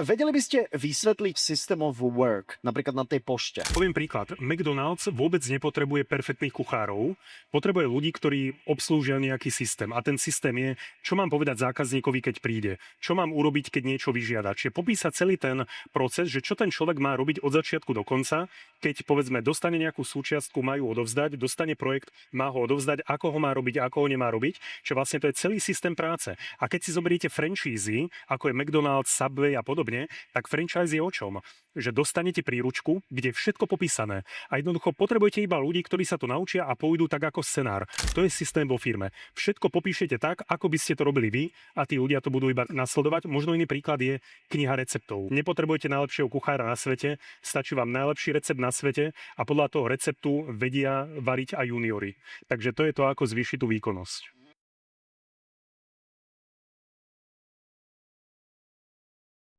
vedeli by ste vysvetliť system of work, napríklad na tej pošte? Poviem príklad. McDonald's vôbec nepotrebuje perfektných kuchárov, potrebuje ľudí, ktorí obslúžia nejaký systém. A ten systém je, čo mám povedať zákazníkovi, keď príde, čo mám urobiť, keď niečo vyžiada. Čiže popísať celý ten proces, že čo ten človek má robiť od začiatku do konca, keď povedzme dostane nejakú súčiastku, má ju odovzdať, dostane projekt, má ho odovzdať, ako ho má robiť, ako ho nemá robiť. Čiže vlastne to je celý systém práce. A keď si zoberiete franchízy, ako je McDonald's, Subway a podobne, tak franchise je o čom? Že dostanete príručku, kde je všetko popísané. A jednoducho potrebujete iba ľudí, ktorí sa to naučia a pôjdu tak ako scenár. To je systém vo firme. Všetko popíšete tak, ako by ste to robili vy a tí ľudia to budú iba nasledovať. Možno iný príklad je kniha receptov. Nepotrebujete najlepšieho kuchára na svete, stačí vám najlepší recept na svete a podľa toho receptu vedia variť aj juniori. Takže to je to, ako zvýšiť tú výkonnosť.